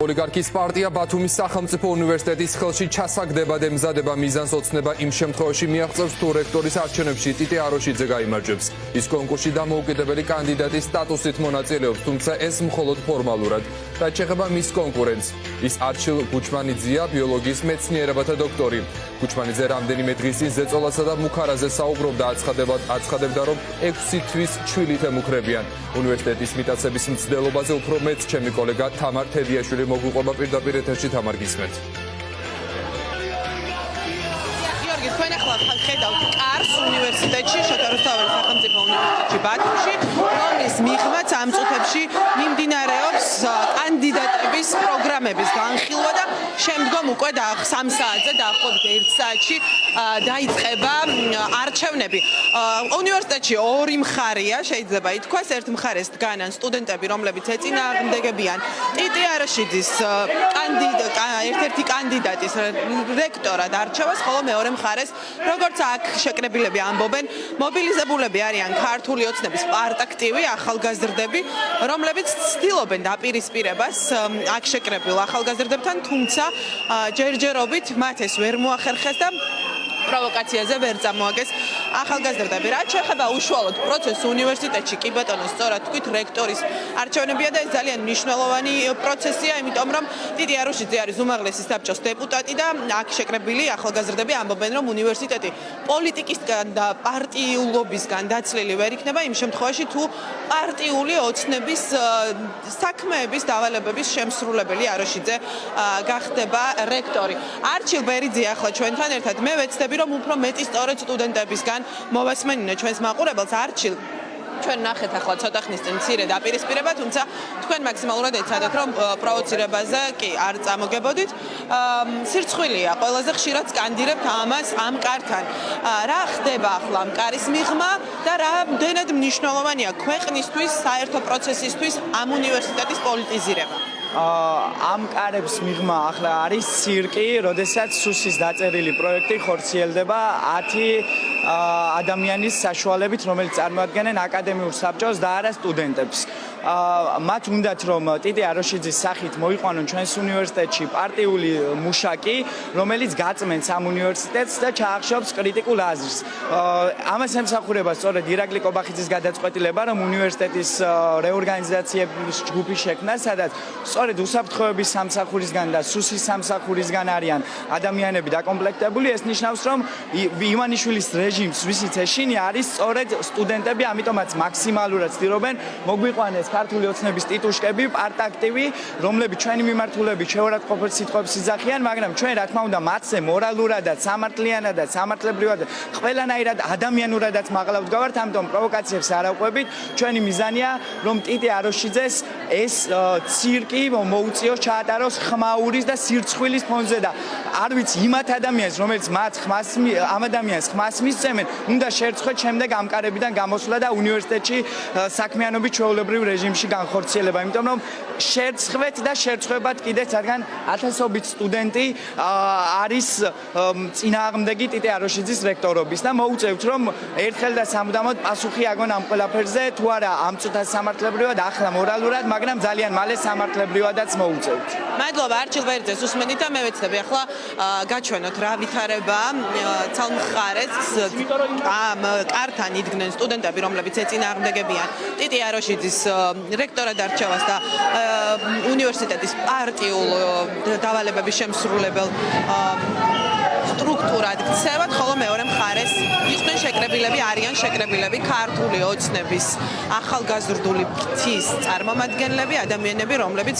ოლიგარქის პარტია ბათუმის სახელმწიფო უნივერსიტეტის ხელში ჩასაგდება და ემზადება მიზანს ოცნება იმ შემთხვევაში მიაღწევს თუ რექტორის არჩევნებში ტიტე აროშიძე გაიმარჯვებს. ის კონკურსში დამოუკიდებელი კანდიდატის სტატუსით მონაწილეობს, თუმცა ეს მხოლოდ ფორმალურად. რაც შეეხება მის კონკურენტს, ის არჩილ გუჩმანიძეა, ბიოლოგიის მეცნიერებათა დოქტორი. გუჩმანიძე რამდენიმე დღის წინ ზეწოლასა და მუქარაზე საუბრობდა, აცხადებდა, რომ 6 თვის ჩვილით ემუქრებიან. უნივერსიტეტის მიტაცების მცდელობაზე უფრო მეტ ჩემი კოლეგა თამარ თედიაშვილი მოგვიყვება პირდაპირ ეთერში. თამარ, გისმენთ. თქვენ ახლა ხედავთ კარს უნივერსიტეტში, შოთა რუსთაველის სახელმწიფო უნივერსიტეტში ბათუმში, რომლის მიღმაც ამ წუთებში მიმდინარეობს კანდიდატების პროგრამების განხილვა და შემდგომ უკვე 3 საათზე დაახლოებით 1 საათში დაიწყება არჩევნები. უნივერსიტეტში ორი მხარეა, შეიძლება ითქვას, ერთ მხარეს დგანან სტუდენტები, რომლებიც ეწინააღმდეგებიან ტიტე აროშიძის ერთ-ერთი კანდიდატის რექტორად არჩევას, ხოლო მეორე მხარეს, როგორც აქ შეკრებილები ამბობენ, მობილიზებულები არიან ქართული ოცნების პარტაქტივი ახალგაზრდები, რომლებიც ცდილობენ დაპირისპირებას აქ შეკრებილ ახალგაზრდებთან, თუმცა ჯერჯერობით მათ ეს ვერ მოახერხეს და პროვოკაციაზე ვერ წამოაგეს ახალგაზრდები. რაც შეეხება უშუალოდ პროცესს უნივერსიტეტში, კი ბატონო, სწორად თქვით, რექტორის არჩევნებია და ეს ძალიან მნიშვნელოვანი პროცესია, იმიტომ რომ ტიტე აროშიძე არის უმაღლესი საბჭოს დეპუტატი და აქ შეკრებილი ახალგაზრდები ამბობენ, რომ უნივერსიტეტი პოლიტიკისგან და პარტიულობისგან დაცლილი ვერ იქნება იმ შემთხვევაში, თუ პარტიული ოცნების საქმეების დავალებების შემსრულებელი აროშიძე გახდება რექტორი. არჩილ ბერიძე ახლა ჩვენთან ერთად, მე ვეცდები რომ უფრო მეტი სწორედ სტუდენტებისგან მოვასმენინო ჩვენს მაყურებელს. არჩილ, ჩვენ ნახეთ ახლა ცოტა ხნის წინ მცირე დაპირისპირება, თუმცა თქვენ მაქსიმალურად ეცადეთ რომ პროვოცირებაზე კი არ წამოგებოდით. სირცხვილია, ყველაზე ხშირად სკანდირებთ ამას ამ კართან. რა ხდება ახლა ამ კარის მიღმა და რამდენად მნიშვნელოვანია ქვეყნისთვის, საერთო პროცესისთვის ამ უნივერსიტეტის პოლიტიზირება? ამ კარებს მიღმა ახლა არის ცირკი, როდესაც სუსის დაწერილი პროექტი ხორციელდება 10 ადამიანის საშუალებით, რომელიც წარმოადგენენ აკადემიურ საბჭოს და არა სტუდენტებს. მათ უნდათ რომ ტიტე აროშიძის სახით მოიყვანონ ჩვენს უნივერსიტეტში პარტიული მუშაკი, რომელიც გაწმენს ამ უნივერსიტეტს და ჩაახშობს კრიტიკულ აზრს. ამას ემსახურება სწორედ ირაკლი კობახიძის გადაწყვეტილება, რომ უნივერსიტეტის რეორგანიზაციების ჯგუფი შექმნა, სადაც სწორედ უსაფრთხოების სამსახურისგან და სუსის სამსახურისგან არიან ადამიანები დაკომპლექტებული. ეს ნიშნავს, რომ ივანიშვილის რეჟიმს, ვისიც ეშინი, არის სწორედ სტუდენტები, ამიტომაც მაქსიმალურად ცდილობენ მოგვიყვანეს ქართული ოცნების ტიტუშკები, პარტაქტივი, რომლებიც ჩვენი მიმართულებით შეურაცხყოფის სიტყვებს იძახიან, მაგრამ ჩვენ რა თქმა უნდა მათზე მორალურადაც, სამართლიანადაც, სამართლებრივადაც, ყველანაირად ადამიანურადაც მაღლა ვდგავართ, ამიტომ პროვოკაციებს არ ავყვებით. ჩვენი მიზანია, რომ ტიტე აროშიძეს ეს ცირკი მოუწიოს, ჩაატაროს ხმაურის და სირცხვილის ფონზე და არ ვიცი იმათ ადამიანს, რომელიც ამ ადამიანს ხმას მისცემენ, უნდა შეერწყოთ შემდეგ ამ კარებიდან გამოსვლა და უნივერსიტეტში საქმიანობის ჩვეულებრივ რეჟიმში განხორციელება, იმიტომ რომ შერწყვეთ და შერწყვებად კიდეც რადგან ათასობით სტუდენტი არის წინააღმდეგი ტიტე აროშიძის რექტორობის და მოუწევთ რომ ერთხელ და სამუდამოდ პასუხი აგონ ამ ყველაფერზე, თუ არა ამ წუთას სამართლებრივად, ახლა მორალურად, მაგრამ ძალიან მალე სამართლებრივადაც მოუწევთ. მადლობა არჩილ ბერიძეს უსმენით და მე ვეცდები ახლა გაჩვენოთ რა ვითარება ცალმხარეს ამ კართან იდგნენ სტუდენტები, რომლებიც ეწინააღმდეგებიან ტიტე აროშიძის რექტორად არჩევას და უნივერსიტეტის პარტიულ დავალებების შემსრულებელ სტრუქტურად ქცევათ, ხოლო მეორე მხარეს იყვნენ შეკრებილები, არიან შეკრებილები ქართული ოცნების ახალგაზრდული ფრთის წარმომადგენლები, ადამიანები, რომლებიც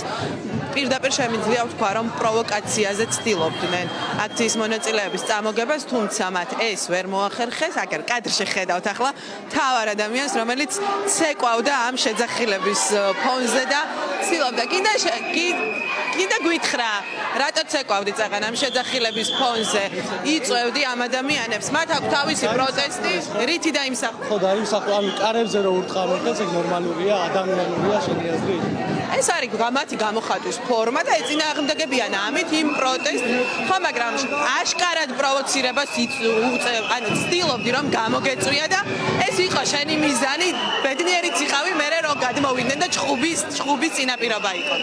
პირდაპირ შემიძლია ვთქვა, რომ პროვოკაციაზე ცდილობდნენ აქციის მონაწილეების წამოგებას, თუმცა მათ ეს ვერ მოახერხეს. აგერ კადრში ხედავთ ახლა თავარ ადამიანს, რომელიც ცეკვავდა ამ შეძახილების ფონზე და ცდილობდა კიდე გვითხრა, რატო ცეკვავდი წაღან ამ შეძახილების ფონზე, იწვევდი ამ ადამიანებს, მათ აქვს თავისი პროტესტი, რითი დაიმსახურა? ხო, დაიმსახურა, კარებზე რო ურთხავენ, ეს ნორმალურია, ადამიანურია, შენი აზრით? ეს არის მათი გამოხატვის ფორმა და ეწინააღმდეგებიან ამით იმ პროტესტს, ხო, მაგრამ აშკარად პროვოცირებას ანუ ცდილობდი რომ გამოგეწვია და ეს იყო შენი მიზანი, ბედნიერიც იყავი, მე რომ გადმოვიდნენ და ჩხუბის წინაპირობა იყო.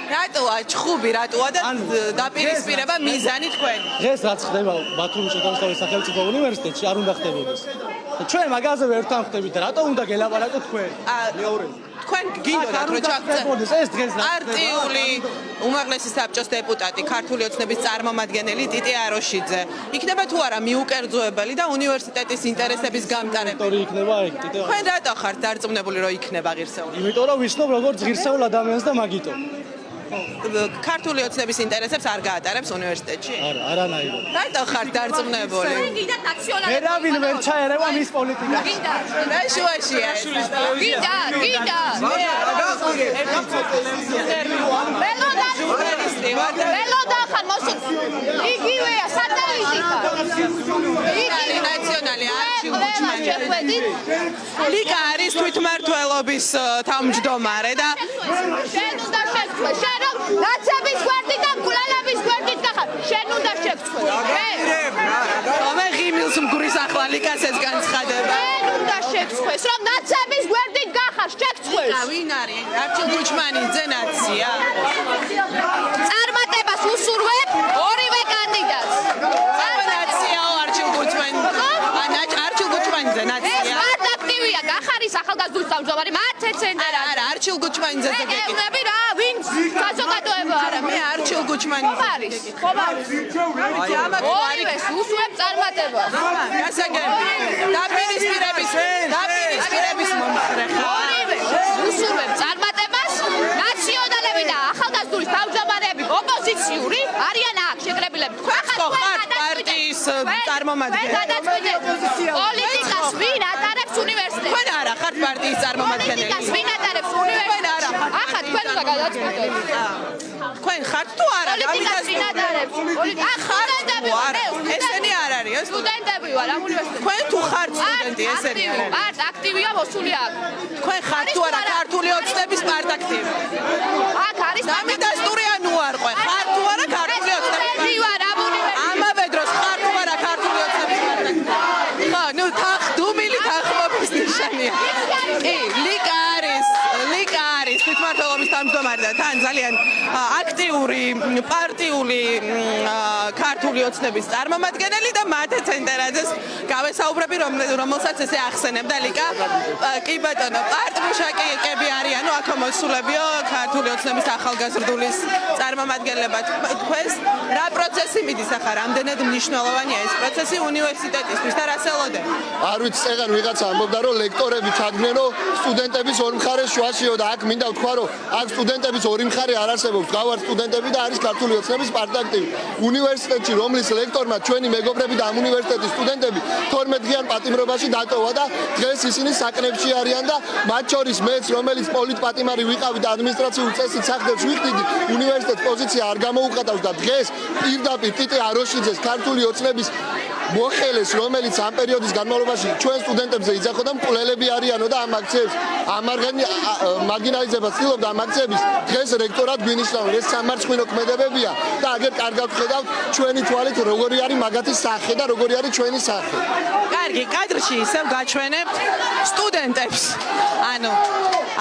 რატოა ჩხუბი, რატოა და დაპირისპირება მიზანი თქვენი? დღეს რაც ხდება ბათუმის შეთანხმების სახელმწიფო უნივერსიტეტში არ უნდა ხდებოდეს. ჩვენ მაგაზე ვერ თანხმდებით და რატო უნდა გელაპარაკოთ თქვენ? თქვენ გინდოდათ რომ ჩაგწევთ ეს დღეს პარტიული უმაღლესი საბჭოს დეპუტატი, ქართული ოცნების წარმომადგენელი ტიტი აროშიძე. იქნება თუ არა მიუკერძოებელი და უნივერსიტეტის ინტერესების გამტარებელი? იქნება ეგ ტიტე. თქვენ რატო ხართ დარწმუნებული რომ იქნება ღირსეული? იმიტომ რომ ვიცნობ როგორც ღირსეულ ადამიანს და მაგიტო. ქართული ოცნების ინტერესებს არ გაატარებს უნივერსიტეტში? არა, არანაირად. რატო ხართ დარწმუნებული? ვერავინ ვერ ჩაერევა მის პოლიტიკას. რა შუაშია ეს? ველოდა ხარ მოსულ. იგივეა სატელიტი ხარ. იგი ნაციონალი არქივი. ლიკა არის თვითმმართველობის თავმჯდომარე და შენ უნდა შეგწყვე. შენ რომ ნაცების გვერდით და გულანების გვერდით გახარ. შენ უნდა შეგწყვე. მე ღიმილს მგურის ახლა ლიკას ეს განცხადება. შენ უნდა შეგწყვეს რომ ნაცების გვერდით გახარ. შეგწყვეს. ვინ არის? არჩილ გუჩმანიძე ნაცია? წარმატებას უსურვებ ორივე კანდიდატს. ნაციაო არჩილ გუჩმანიძე. არჩილ გუჩმანიძე ნაცია. ეს პარტაქტივია, გახარის ახალგაზრდული თავმჯდომარე, მათ ეცენტერა. არა, არჩილ გუჩმანიძეზე გეკითხე. ეკევნები რა, ვინ საზოგადოება არა, მე არჩილ გუჩმანიძე. ხომ არის? ორივეს უსურვებ წარმატებას. გასაგები. დაპირისპირების მომხრე ხარ. ორივე უსურვებ წარმატებას. ნაციონალები და ახალგაზრდული თავმჯდომარეები ოპოზიციური არიან აქ შეკრებილები. ხარ პარტიის წარმომადგენელი. პოლიტიკას ვინ ატარებს უნივერსიტეტში? თქვენ არა ხართ პარტიის წარმომადგენელი. პოლიტიკას ვინ ატარებს უნივერსიტეტში? ახლა თქვენ უნდა გადაწყვეტოთ. თქვენ ხართ თუ არა? პოლიტიკას ვინ ატარებს? სტუდენტები ვარ. ესენი არ არის. სტუდენტები ვარ ამ უნივერსიტეტში. თქვენ თუ ხართ სტუდენტი, ესენი არ არის. არ აქტივია მოსული აქ. თქვენ ხართ თუ არა ქართული ოცნების პარტაქტივი? აქ არის დამიდასტური ანუ არ ყვე. ხართ თუ არა ქართული ოცნების? ვარ ამ უნივერსიტეტში. ამავე დროს ხართ თუ არა ქართული ოცნების პარტაქტივი? ხო, ნუ დუმილი თანხმობის ნიშანია. კი, ლიკა არის თვითმმართველობის თავმჯდომარე და თან ძალიან აქტიური პარტიული ქართული ოცნების წარმომადგენელი და მათე ცენტერაძეს გავესაუბრები, რომელსაც ესე ახსენებდა ლიკა. კი ბატონო, პარტმუშაკები არიანო, აქ მოსულებიო ქართული ოცნების ახალგაზრდულის წარმომადგენლებად. თქვენს რა პროცესი მიდის ახლა? რამდენად მნიშვნელოვანია ეს პროცესი უნივერსიტეტისთვის და რა სელოდე? არ ვიცი, წეგან ვიღაცა ამბობდა, რომ ლექტორები ჩადგნენ, რომ სტუდენტების ორი მხარე შუაშიო და აქ მინდა ვთქვა, რომ აქ სტუდენტების ორი მხარე არ არსებობს. გავართ სტუდენტები და არის ქართული ოცნების პარტაქტივი. უნივერსიტეტში, რომლის ლექტორმა ჩვენი მეგობრები და ამ უნივერსიტეტის სტუდენტები 12 დღიან პატიმრობაში დატოვა და დღეს ისინი საკნებში არიან და მათ შორის მეც, რომელიც პოლიტპატიმარი ვიყავი და ადმინისტრაციულ წესით სახლებს ვიხდიდი, უნივერსიტეტის პოზიცია არ გამოუყადავს და დღეს პირდაპირ ტიტე აროშიძეს ქართული ოცნების მოხელეს, რომელიც ამ პერიოდის განმავლობაში ჩვენ სტუდენტებზე იძახოდა, მკვლელები არიანო და ამ აქციებს მარგინალიზებას ცდილობდა ამ აქციების დღეს რექტორად გვინიშნავენ. ეს სამარცხვინო ქმედებებია და აგერ კარგად ხედავთ ჩვენი თვალით როგორი არის მაგათი სახე და როგორი არის ჩვენი სახე. კარგი, კადრში ისევ გაჩვენებთ სტუდენტებს. ანუ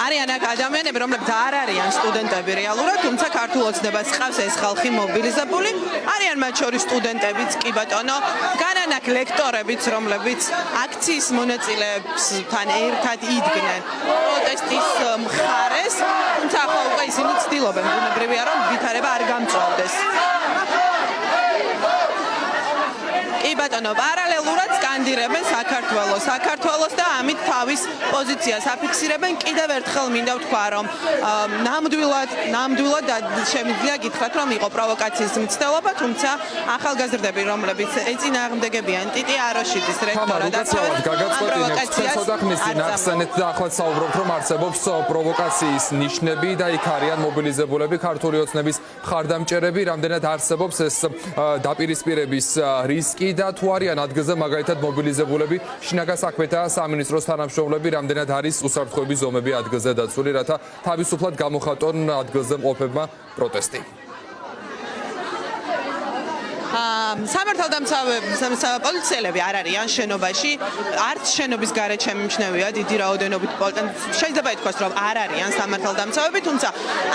არიან აქ ადამიანები, რომლებიც არ არიან სტუდენტები რეალურად, თუმცა ქართულ ოცნებას ყავს ეს ხალხი მობილიზებული. არიან მათ შორის სტუდენტებიც, კი ბატონო, განან აქ ლექტორებიც, რომლებიც აქციის მონაწილეებთან ერთად იდგნენ პროტესტის მხარეს, თუმცა ახლა უკვე ისინი ცდილობენ, ბუნებრივია, რომ ვითარება არ გამწვავდეს. კი ბატონო, პარალელურად სკანდირებენ საქართველოს და ამით თავის პოზიციას აფიქსირებენ. კიდევ ერთხელ მინდა ვთქვა, რომ ნამდვილად შემიძლია გითხრათ, რომ იყო პროვოკაციის მცდელობა, თუმცა ახალგაზრდები, რომლებიც ეწინააღმდეგებიან ტიტი აროშიძის რექტორად და გაგაწყვეტინებთ ცოტა ხნის წინ ახსენეთ და ახლა საუბრობთ, რომ არსებობს პროვოკაციის ნიშნები და იქ არიან მობილიზებულები ქართული ოცნების მხარდამჭერები, რამდენად არსებობს ეს დაპირისპირების რისკი და თუ არიან ადგილზე მაგალითად მობილიზებულები, შინაგან საქმეთა სამინისტროს თანამშრომლები, რამდენად არის უსაფრთხოების ზომები ადგილზე დაცული, რათა თავისუფლად გამოხატონ ადგილზე მყოფებმა პროტესტი. პოლიციელები არ არიან შენობაში, არც შენობის გარეშე შემიმჩნევია დიდი რაოდენობით პოლიციელები. შეიძლება ითქვას, რომ არ არიან სამართალდამცავები, თუმცა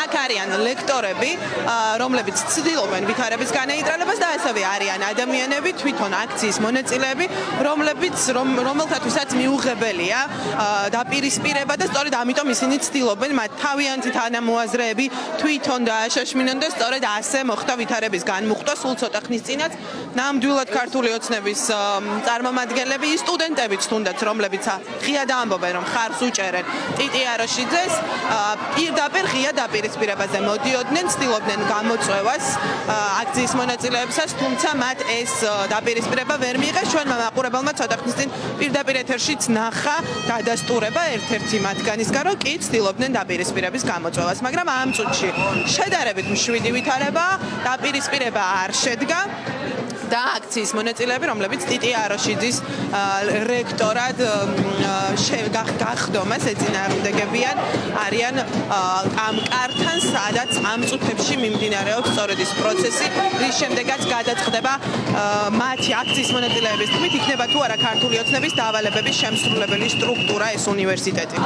აქ არიან ლექტორები, რომლებიც ცდილობენ ვითარების განეიტრალებას და ასევე არიან ადამიანები, თვითონ აქციის მონაწილეები, რომელთათვისაც მიუღებელია დაპირისპირება და სწორედ ამიტომ ისინი ცდილობენ მათ თავიანთი თანამოაზრეები თვითონ დააშაშმინონ და სწორედ ასე მოხდა ვითარების განმუხტვა სულ ცოტა ხნის წინაც. ნამდვილად ქართული ოცნების წარმომადგენლები, სტუდენტებიც თუნდაც, რომლებიც ღიად ამბობენ, რომ ხარს უჭერენ ტიტი აროშიძეს, პირდაპირ ღია დაპირისპირებაზე მოდიოდნენ, ცდილობდნენ გამოწვევას აქციის მონაწილეებსაც, თუმცა მათ ეს დაპირისპირება ვერ მიიღეს. ჩვენმა მაყურებელმა ცოტა ხნის წინ პირდაპირ ეთერშიც ნახა გადასტურება ერთ-ერთი მათგანისგან, რომ კი ცდილობდნენ დაპირისპირების გამოწვევას, მაგრამ ამ წუთში შედარებით მშვიდი ვითარება, დაპირისპირება არ შედგა. და აქციის მონაწილეები, რომლებიც ტიტი აროშიძის რექტორად გახდომას ეწინააღმდეგებიან, არიან ამ კართან, სადაც ამ წუთებში მიმდინარეობს სწორედ ის პროცესი, რის შემდეგაც გადაწყდება მათი აქციის მონაწილეების თქმით, იქნება თუ არა ქართული ოცნების დავალებების შემსრულებელი სტრუქტურა ეს უნივერსიტეტი.